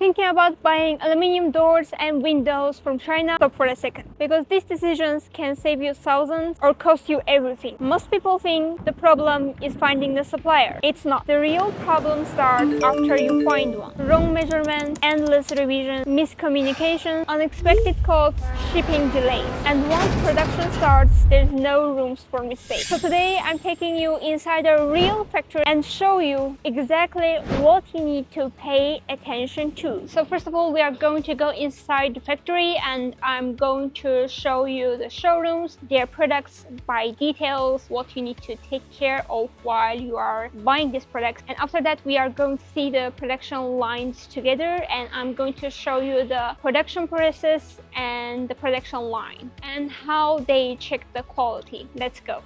thinking about buying aluminum doors and windows from China, stop for a second, because these decisions can save you thousands or cost you everything. Most people think the problem is finding the supplier. It's not. The real problem starts after you find one. Wrong measurements, endless revisions, miscommunication, unexpected costs, shipping delays. And once production starts, there's no room for mistakes. So today I'm taking you inside a real factory and show you exactly what you need to pay attention to. So first of all, we are going to go inside the factory and I'm going to show you the showrooms, their products by details, what you need to take care of while you are buying these products. And after that, we are going to see the production lines together and I'm going to show you the production process and the production line and how they check the quality. Let's go.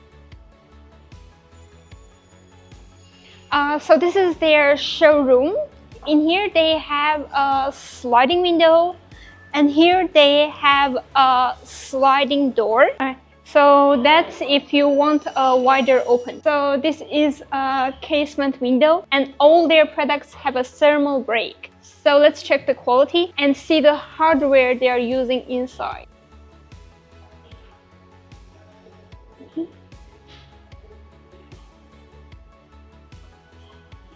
So this is their showroom. In here they have a sliding window and here they have a sliding door. So that's if you want a wider open. So this is a casement window and all their products have a thermal break. So let's check the quality and see the hardware they are using inside.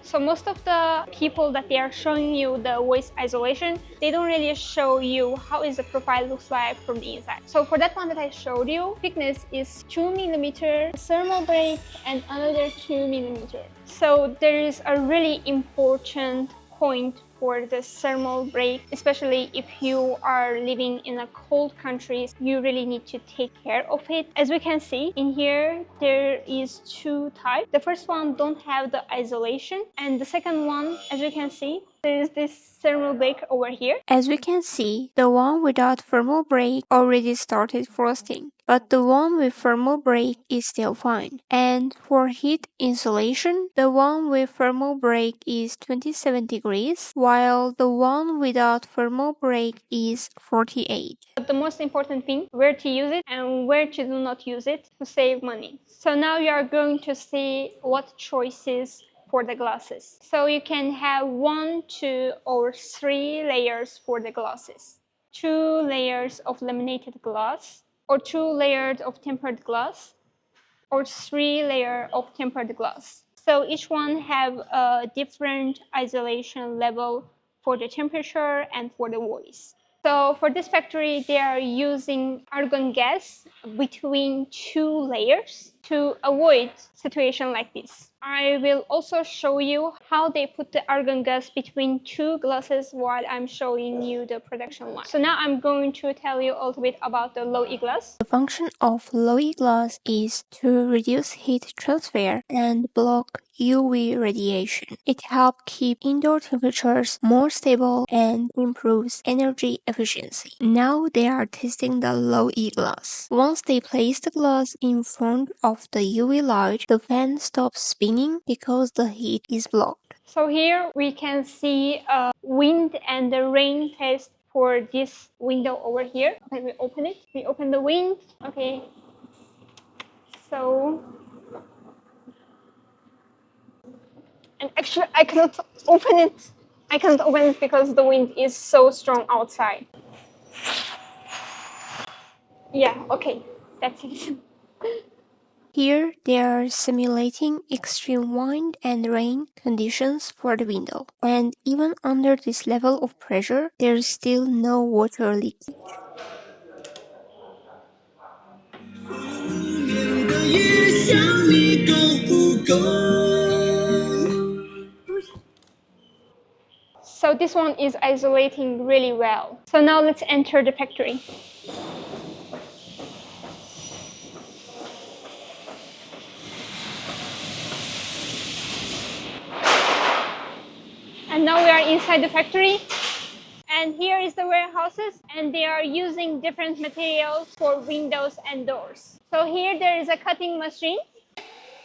So most of the people that they are showing you the voice isolation, they don't really show you how is the profile looks like from the inside. So for that one that I showed you, thickness is 2mm, thermal break and another 2mm. So there is a really important point for the thermal break, especially if you are living in a cold countries, you really need to take care of it. As we can see in here, there is two types. The first one don't have the isolation and the second one, as you can see, there is this thermal break over here. As we can see, the one without thermal break already started frosting, but the one with thermal break is still fine. And for heat insulation, the one with thermal break is 27 degrees, while the one without thermal break is 48. But the most important thing, where to use it and where to do not use it to save money. So now you are going to see what choices for the glasses. So you can have 1, 2 or 3 layers for the glasses. 2 layers of laminated glass or 2 layers of tempered glass or 3 layers of tempered glass. So each one have a different isolation level for the temperature and for the voice. So for this factory, they are using argon gas between 2 layers to avoid situation like this. I will also show you how they put the argon gas between 2 glasses while I'm showing you the production line. So now I'm going to tell you a little bit about the low E glass. The function of low E glass is to reduce heat transfer and block UV radiation. It helps keep indoor temperatures more stable and improves energy efficiency. Now they are testing the low E glass. Once they place the glass in front of the UV light, the fan stops spinning because the heat is blocked. So here we can see a wind and the rain test for this window over here. Let me open it. We open the wind. Okay. So, and actually I cannot open it. I cannot open it because the wind is so strong outside. Yeah, okay. That's it. Here, they are simulating extreme wind and rain conditions for the window. And even under this level of pressure, there is still no water leakage. So this one is isolating really well. So now let's enter the factory. And now we are inside the factory. And here is the warehouses, and they are using different materials for windows and doors. So here there is a cutting machine.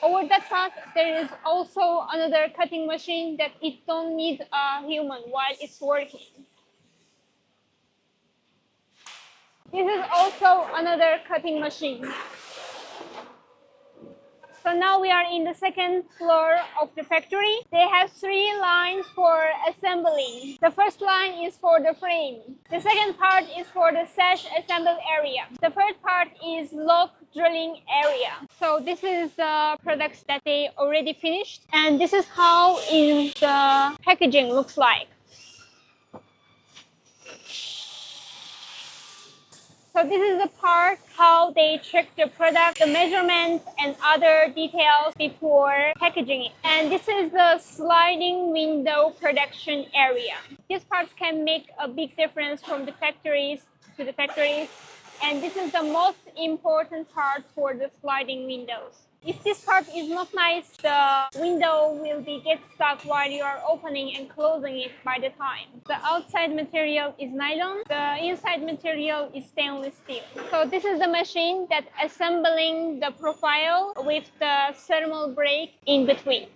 Over that part, there is also another cutting machine that it don't need a human while it's working. This is also another cutting machine. So now we are in the second floor of the factory. They have 3 lines for assembling. The first line is for the frame. The second part is for the sash assemble area. The third part is lock drilling area. So this is the products that they already finished, and this is how is the packaging looks like. So this is the part how they check the product, the measurements and other details before packaging it. And this is the sliding window production area. These parts can make a big difference from the factories to the factories. And this is the most important part for the sliding windows. If this part is not nice, the window will get stuck while you are opening and closing it by the time. The outside material is nylon, the inside material is stainless steel. So this is the machine that assembling the profile with the thermal break in between.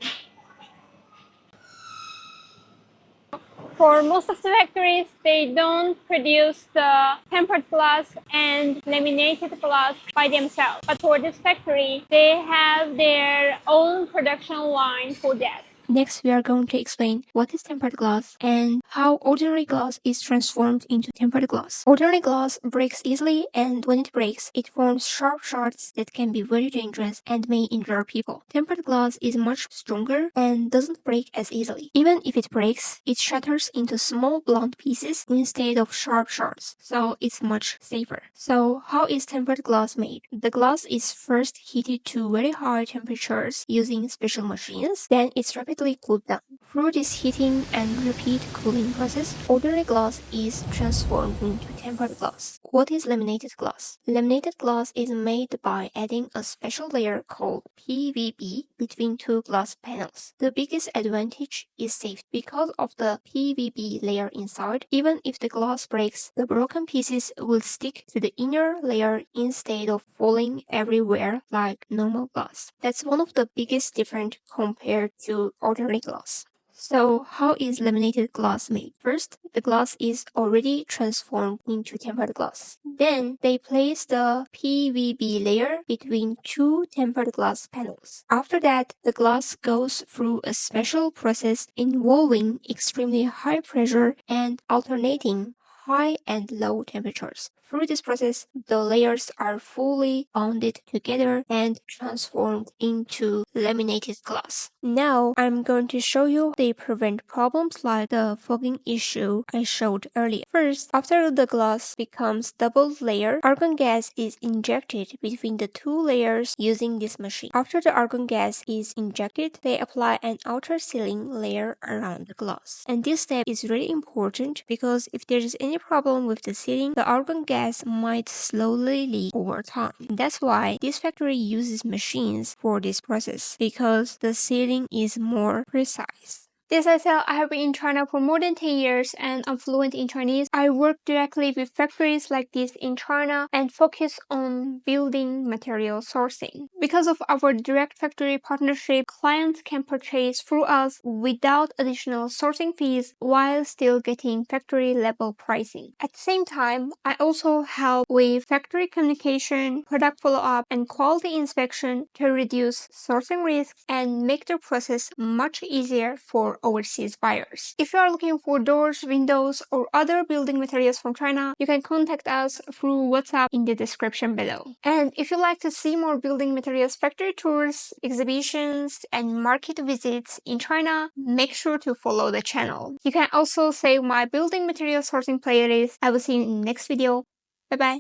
For most of the factories, they don't produce the tempered glass and laminated glass by themselves. But for this factory, they have their own production line for that. Next, we are going to explain what is tempered glass and how ordinary glass is transformed into tempered glass. Ordinary glass breaks easily, and when it breaks, it forms sharp shards that can be very dangerous and may injure people. Tempered glass is much stronger and doesn't break as easily. Even if it breaks, it shatters into small blunt pieces instead of sharp shards, so it's much safer. So how is tempered glass made? The glass is first heated to very high temperatures using special machines, then it's rapidly cooled down. Through this heating and repeat cooling process, ordinary glass is transformed into tempered glass. What is laminated glass? Laminated glass is made by adding a special layer called PVB between two glass panels. The biggest advantage is safety. Because of the PVB layer inside, even if the glass breaks, the broken pieces will stick to the inner layer instead of falling everywhere like normal glass. That's one of the biggest difference compared to ordinary glass. So how is laminated glass made? First, the glass is already transformed into tempered glass. Then they place the PVB layer between two tempered glass panels. After that, the glass goes through a special process involving extremely high pressure and alternating high and low temperatures. Through this process, the layers are fully bonded together and transformed into laminated glass. Now, I'm going to show you they prevent problems like the fogging issue I showed earlier. First, after the glass becomes double layer, argon gas is injected between the two layers using this machine. After the argon gas is injected, they apply an outer sealing layer around the glass. And this step is really important because if there is any problem with the sealing, the argon gas might slowly leak over time. That's why this factory uses machines for this process, because the sealing is more precise. As I said, I have been in China for more than 10 years and I'm fluent in Chinese. I work directly with factories like this in China and focus on building material sourcing. Because of our direct factory partnership, clients can purchase through us without additional sourcing fees while still getting factory level pricing. At the same time, I also help with factory communication, product follow-up, and quality inspection to reduce sourcing risks and make the process much easier for overseas buyers. If you are looking for doors, windows, or other building materials from China, you can contact us through WhatsApp in the description below. And if you like to see more building materials factory tours, exhibitions, and market visits in China, make sure to follow the channel. You can also save my building material sourcing playlist. I will see you in the next video. Bye bye.